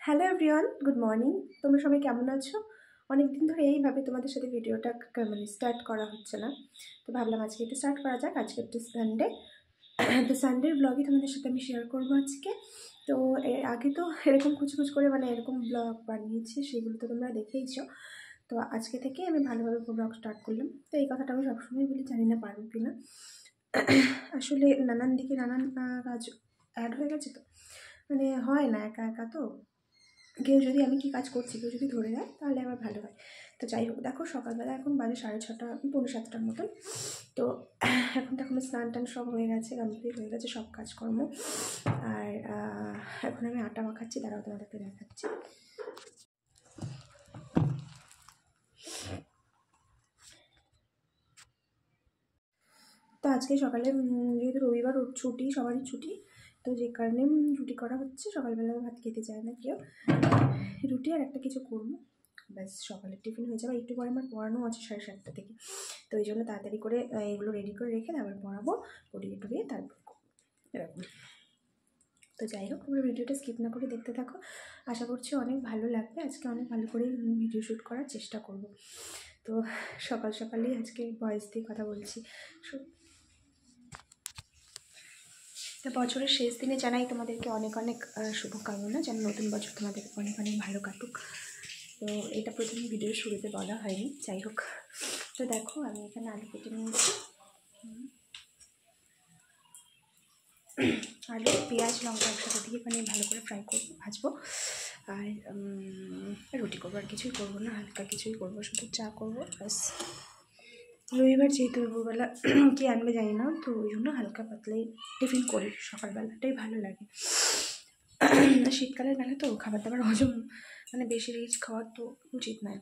Hello everyone, good morning. তোমরা সবাই কেমন আছো? অনেক দিন ধরে এইভাবে তোমাদের সাথে ভিডিওটা স্টার্ট করা হচ্ছে না, তো ভাবলাম আজকে একটু স্টার্ট করা যাক। আজকে একটু সানডে, তো সানডের ব্লগই তোমাদের সাথে আমি শেয়ার করবো আজকে। তো এর আগে তো এরকম কুচকুচ করে এরকম ব্লগ বানিয়েছি, সেগুলো তো তোমরা দেখেইছো। তো আজকে থেকে আমি ভালোভাবে ব্লগ স্টার্ট করলাম। তো এই কথাটা আমি সবসময় বলি, জানি না পারবো কি না। আসলে নানান দিকে নানান কাজ অ্যাড হয়ে গেছে, তো হয় না একা একা। তো কেউ যদি আমি কী কাজ করছি কেউ যদি ধরে দেয় তাহলে আমার ভালো হয়। তো যাই হোক, দেখো সকালবেলা এখন বাজে 6:30, 6:45 মতন। তো এখন স্নান টান সব হয়ে গেছে, কমপ্লিট হয়ে গেছে সব কাজকর্ম। আর এখন আমি আটা মাখাচ্ছি, তারাও তোমাদেরকে দেখাচ্ছি। তো আজকে সকালে যেহেতু রবিবার ছুটি, সবারই ছুটি, তো যে কারণে রুটি করা হচ্ছে। সকালবেলা ভাত খেতে চায় না কেউ, রুটি আর একটা কিছু করবো, ব্যাস সকালের টিফিন হয়ে যাবে। একটু পরে আমার পড়ানো আছে 7:30 থেকে, তো ওই জন্য তাড়াতাড়ি করে এগুলো রেডি করে রেখে তারপর পড়াবো, পড়িয়ে টড়িয়ে তারপর এরকম। তো যাই হোক, তোমরা ভিডিওটা স্কিপ না করে দেখতে থাকো, আশা করছি অনেক ভালো লাগবে। আজকে অনেক ভালো করে ভিডিও শ্যুট করার চেষ্টা করব। তো সকাল সকালেই আজকে ভয়েস দিয়ে কথা বলছি। তো বছরের শেষ দিনে জানাই তোমাদেরকে অনেক অনেক শুভকামনা, যেন নতুন বছর তোমাদের অনেক অনেক ভালো কাটুক। তো এটা প্রথমে ভিডিওর শুরুতে বলা হয়নি, যাই হোক। তো দেখো আমি এখানে আলু কেটে নিয়েছি, আলু পেঁয়াজ লঙ্কা একসাথে দিয়ে ভালো করে ফ্রাই করবো, ভাজবো। আর রুটি করবো, আর কিছুই করবো না, হালকা কিছুই করবো, শুধু চা করবো ব্যাস। রবিবার যেহেতু দুপুরবেলা কি আনবে জানি না, তো ওই জন্য হালকা পাতলাই টিফিন করি সকালবেলাটাই ভালো লাগে। শীতকালের বেলা তো খাবার দাবার হজম বেশি রিচ খাওয়ার তো উচিত নয়।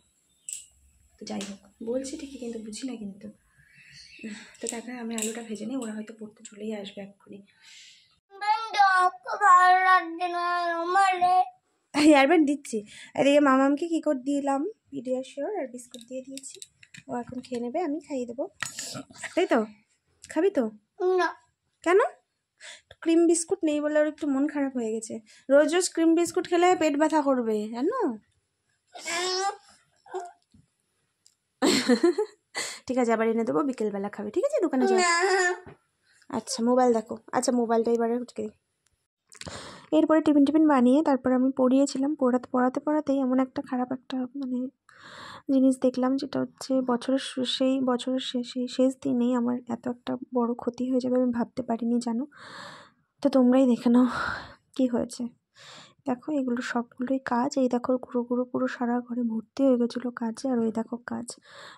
তো যাই হোক, বলছি ঠিকই কিন্তু বুঝি না কিন্তু। তো তারপরে আমি আলুটা ভেজে নিই, ওরা হয়তো পড়তে চলেই আসবে এক্ষুনি। হেয়ারব্যান্ড দিচ্ছি, এদিকে মামামকে কী করে দিলাম, পিডিয়াশিওর আর বিস্কুট দিয়ে দিয়েছি। ও এখন খেয়ে নেবে, আমি খাইয়ে দেবো, তাই তো? খাবি তো? না। কেন? ক্রিম বিস্কুট নেই বলে ওর একটু মন খারাপ হয়ে গেছে। রোজ রোজ ক্রিম বিস্কুট খেলে পেট ব্যথা করবে, জানো? ঠিক আছে, আবার এনে দেবো, বিকেলবেলা খাবে, ঠিক আছে? দোকানে যাও। আচ্ছা মোবাইল দেখো, আচ্ছা মোবাইলটা এবারে উঠকে। এরপরে টিফিন বানিয়ে তারপর আমি পড়িয়েছিলাম। পড়াতেই এমন একটা খারাপ একটা জিনিস দেখলাম, যেটা হচ্ছে বছরের শেষ দিনেই আমার এত একটা বড় ক্ষতি হয়ে যাবে আমি ভাবতে পারিনি, জানো? তো তোমরাই দেখে নাও কী হয়েছে। দেখো এগুলো সবগুলোই কাজ, এই দেখো পুরো সারা ঘরে ভর্তি হয়ে গেছিলো কাজে। আর ওই দেখো কাজ।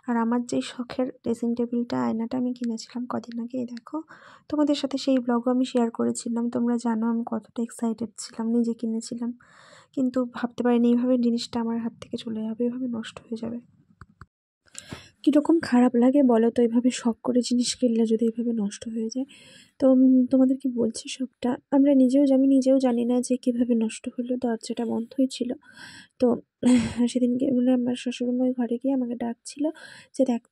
আর আমার যেই শখের ড্রেসিং টেবিলটা, আয়নাটা আমি কিনেছিলাম কদিন আগে, এই দেখো তোমাদের সাথে সেই ব্লগও আমি শেয়ার করেছিলাম। তোমরা জানো আমি কতটা এক্সাইটেড ছিলাম, নিজে কিনেছিলাম, কিন্তু ভাবতে পারিনি এইভাবে জিনিসটা আমার হাত থেকে চলে যাবে, এইভাবে নষ্ট হয়ে যাবে। কীরকম খারাপ লাগে বলো তো, এইভাবে শখ করে জিনিস কিনলে যদি এইভাবে নষ্ট হয়ে যায়। তো তোমাদেরকে বলছি সবটা, আমি নিজেও জানি না যে কীভাবে নষ্ট হলো। দরজাটা বন্ধই ছিল। তো সেদিনকে আমার শ্বশুরমশাই ঘরে গিয়ে আমাকে ডাকছিল যে দেখ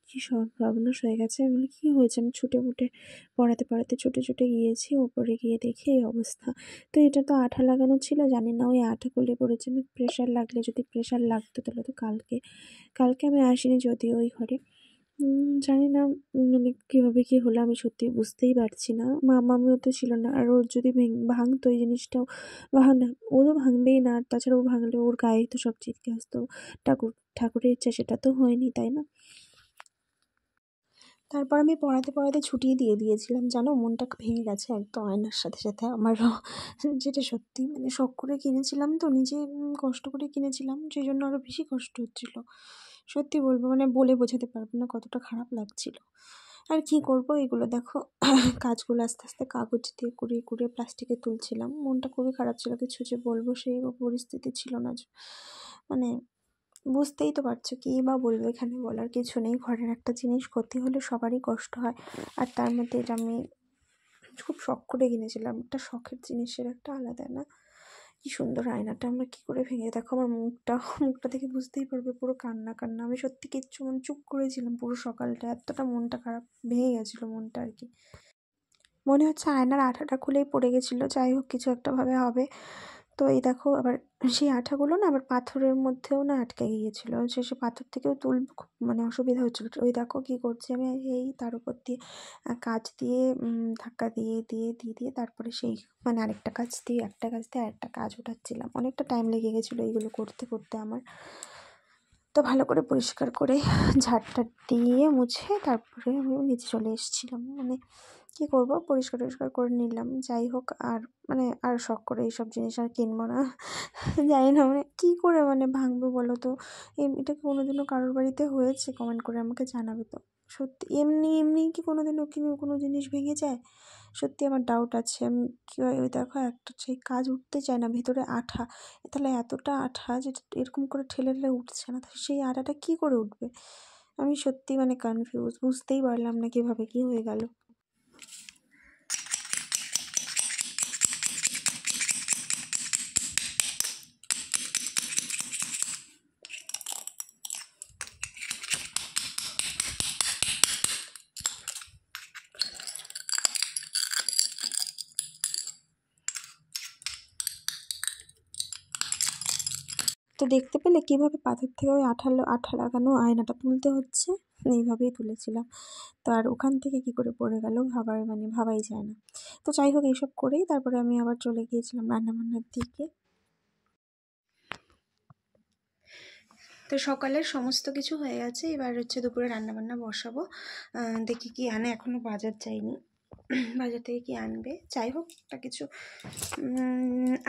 কী সর্বনাশ হয়ে গেছে। আমি বলি কী হয়েছে? আমি ছুটে পড়াতে ছুটে গিয়েছি, ওপরে গিয়ে দেখি এই অবস্থা। তো এটা তো আঠা লাগানো ছিল, জানি না ওই আঠা গলে পড়েছে না প্রেশার লাগলে, যদি প্রেশার লাগতো তাহলে তো কালকে আমি আসিনি যদিও ওই ঘরে। জানি না কীভাবে কী হলো, আমি সত্যি বুঝতেই পারছি না। মামাও তো ছিল না, আর ওর যদি ভাঙতো এই জিনিসটাও ও তো ভাঙবেই না, আর তাছাড়া ও ভাঙলে ওর গায়ে তো সব ছিটকে আসতো। ঠাকুরের ইচ্ছা সেটা তো হয়নি, তাই না? তারপর আমি পড়াতে ছুটিয়ে দিয়েছিলাম, জানো? মনটা ভেঙে গেছে একদম আয়নার সাথে আমারও, যেটা সত্যি শখ করে কিনেছিলাম, তো নিজে কষ্ট করে কিনেছিলাম, সেই জন্য আরও বেশি কষ্ট হচ্ছিলো। সত্যি বলবো, বলে বোঝাতে পারবো না কতটা খারাপ লাগছিল। আর কি করব, এগুলো দেখো কাজগুলো আস্তে আস্তে কাগজ দিয়ে কুড়িয়ে প্লাস্টিকে তুলছিলাম। মনটা খুবই খারাপ ছিল, কিছু যে বলবো সেই পরিস্থিতি ছিল না। বুঝতেই তো পারছো, কী বা বলবো, এখানে বলার কিছু নেই। ঘরের একটা জিনিস ক্ষতি হলে সবারই কষ্ট হয়, আর তার মধ্যে এটা আমি খুব শখ করে কিনেছিলাম। একটা শখের জিনিসের একটা আলাদা না? কি সুন্দর আয়নাটা আমরা কী করে ভেঙে, দেখো আমার মুখটা দেখে বুঝতেই পারবে, পুরো কান্না। আমি সত্যি কিচ্ছু চুপ করেছিলাম পুরো সকালটা, এতটা মনটা খারাপ, ভেঙে গেছিলো মনটা আর কি। মনে হচ্ছে আয়নার আঠাটা খুলেই পড়ে গেছিলো। যাই হোক, কিছু একটা ভাবে হবে। তো এই দেখো আবার সেই আঠাগুলো না আবার পাথরের মধ্যেও না আটকে গিয়েছিলো, সে পাথর থেকেও তুলব খুব মানে অসুবিধা হচ্ছিলো। ওই দেখো কী করছি আমি, এই তার উপর দিয়ে কাঁচ দিয়ে ধাক্কা দিয়ে দিয়ে দিয়ে দিয়ে তারপরে সেই মানে আরেকটা কাঁচ দিয়ে আরেকটা কাজ উঠাচ্ছিলাম। অনেকটা টাইম লেগে গেছিলো এইগুলো করতে করতে আমার। তো ভালো করে পরিষ্কার করে ঝাড়টা দিয়ে মুছে তারপরে আমি নিচে চলে এসেছিলাম। মানে কী করবো, পরিষ্কার করে নিলাম। যাই হোক, আর মানে আর শখ করে এইসব জিনিস আর কিনবো না। জানি না মানে কী করে মানে ভাঙবো বলো তো। এটা কি কোনোদিনও কারোর বাড়িতে হয়েছে? কমেন্ট করে আমাকে জানাবে তো। সত্যি এমনি কি কোনোদিনও কোনো জিনিস ভেঙে যায়? সত্যি আমার ডাউট আছে। আমি কী হয়, ওই দেখো একটা সেই কাজ উঠতে চায় না, ভেতরে আঠা। তাহলে এতটা আঠা যে এরকম করে ঠেলে উঠছে না, তাহলে সেই আঠাটা কী করে উঠবে? আমি সত্যি মানে কনফিউজ, বুঝতেই পারলাম না কীভাবে কী হয়ে গেল। তো দেখতে পেলে কীভাবে পাথর থেকে ওই আঠা লাগানো আয়নাটা তুলতে হচ্ছে, এইভাবেই তুলেছিলাম। তো আর ওখান থেকে কী করে পড়ে গেল ভাবাই যায় না। তো যাই হোক, এইসব করেই তারপরে আমি আবার চলে গিয়েছিলাম রান্নাবান্নার দিকে। তো সকালের সমস্ত কিছু হয়ে গেছে, এবার হচ্ছে দুপুরে রান্নাবান্না বসাবো। দেখি কি আনে, এখনও বাজার যাইনি, বাজার থেকে কি আনবে। যাই হোক, একটা কিছু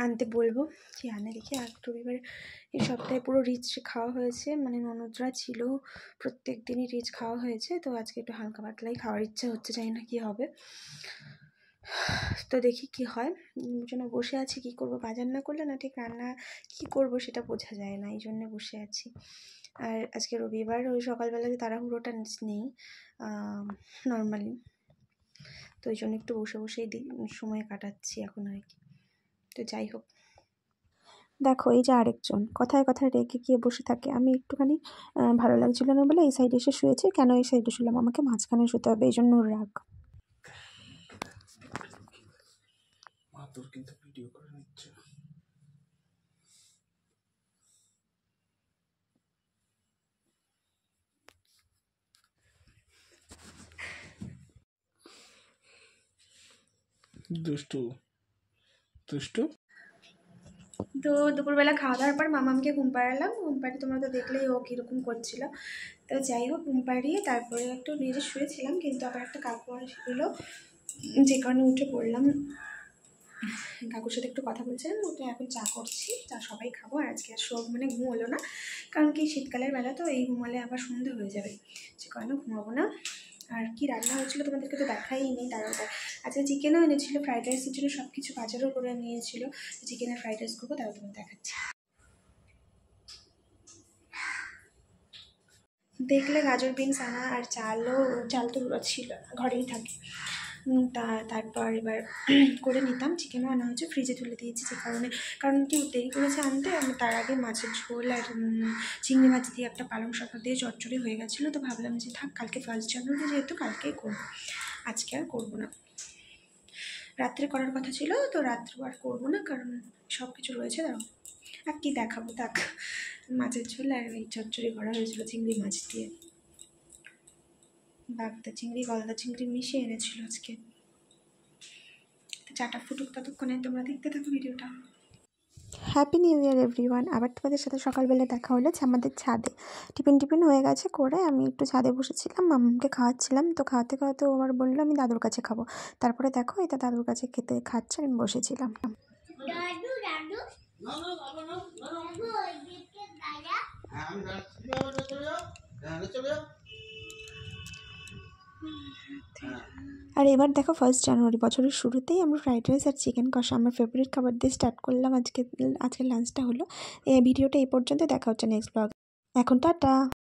আনতে বলবো, কি আনে দেখি। আর রবিবার এই সপ্তাহে পুরো রিচ খাওয়া হয়েছে, মানে ননদরা ছিল, প্রত্যেক দিনই রিচ খাওয়া হয়েছে। তো আজকে একটু হালকা পাতলাই খাওয়ার ইচ্ছা হচ্ছে, জানি না কি হবে। তো দেখি কি হয়। জন্য বসে আছি, কি করব, বাজার না করলে না ঠিক রান্না কি করব সেটা বোঝা যায় না, এই জন্য বসে আছি। আর আজকে রবিবার, ওই সকালবেলাতে তাড়াহুড়োটা নেই নর্মালি, তো ওই জন্য একটু বসেই সময় কাটাচ্ছি এখন আর কি। তো যাই হোক, দেখো এই যে আরেকজন কথায় রেগে গিয়ে বসে থাকে। আমি একটুখানি ভালো লাগছিল না বলে এই সাইডে এসে শুয়েছি। কেন এই সাইডে শুলাম? আমাকে মাঝখানে শুতে হবে, এই জন্য ওর রাগ। কিন্তু ভিডিও করে নিচ্ছে। দুষ্টু তো দুপুরবেলা খাওয়া দাওয়ার পর মামামকে ঘুম পাড়ালাম। ঘুম পাড়িয়ে তোমরা তো দেখলেই ও কীরকম করছিল। তো যাই হোক, ঘুম পাড়িয়ে তারপরে একটু নিজে শুয়েছিলাম, কিন্তু আবার একটা কাকু এলো, যে কারণে উঠে পড়লাম। কাকুর সাথে একটু কথা বলছিলাম, ওটা এখন চা করছি, চা সবাই খাবো। আর আজকে আর মানে ঘুম হলো না, কারণ কি শীতকালের বেলা তো, এই ঘুমালে আবার সন্ধে হয়ে যাবে, সে কারণে ঘুমাবো না। আর কি রান্না হয়েছিল তোমাদেরকে তো দেখাইনি। তারপর আজকে চিকেনও এনেছিলো, ফ্রাইড রাইসের জন্য সব কিছু বাজারও করে নিয়েছিল। চিকেনের ফ্রাইড রাইস করবো, তারপর তোমাদের দেখাচ্ছি। দেখলে গাজর বিনস আনা, আর চাল তো ছিল, ঘরেই থাকে। তারপর এবার করে নিতাম। চিকেনও আনা হয়েছে, ফ্রিজে তুলে দিয়েছি, যে কারণ কি দেরি করেছে আনতে। আমি তার আগে মাছের ঝোল আর চিংড়ি মাছ দিয়ে একটা পালং শাক দিয়ে চচ্চড়ি হয়ে গেছিলো। তো ভাবলাম যে থাক, কালকে 1 জানুয়ারি যেহেতু কালকেই করবো, আজকে আর করবো না। রাত্রে করার কথা ছিল, তো রাত্রে আর করবো না, কারণ সব কিছু রয়েছে। আর কি দেখাবো, থাক। মাছের ঝোল আর এই চচ্চড়ি করা হয়েছিল চিংড়ি মাছ দিয়ে, বাগদা চিংড়ি গলদা চিংড়ি মিশিয়ে এনেছিল আজকে। চাটা ফুটুক, ততক্ষণে তোমরা দেখতে থাকো ভিডিওটা। Happy new year everyone. আবার তোমাদের সাথে সকালবেলা দেখা হলো আমাদের ছাদে। টিফিন হয়ে গেছে করে আমি একটু ছাদে বসেছিলাম, মামাকে খাওয়াচ্ছিলাম। তো খাওয়াতে ও আবার বললো আমি দাদুর কাছে খাবো। তারপরে দেখো এটা দাদুর কাছে খাচ্ছে, আমি বসেছিলাম। আর এবার দেখো 1 জানুয়ারি, বছরের শুরুতেই আমরা ফ্রাইড রাইস আর চিকেন কষা, আমার ফেভারিট খাবার দিয়ে স্টার্ট করলাম আজকে লাঞ্চটা হলো। এই ভিডিওটা এই পর্যন্ত, দেখা হচ্ছে নেক্সট ব্লগ। এখন টাটা।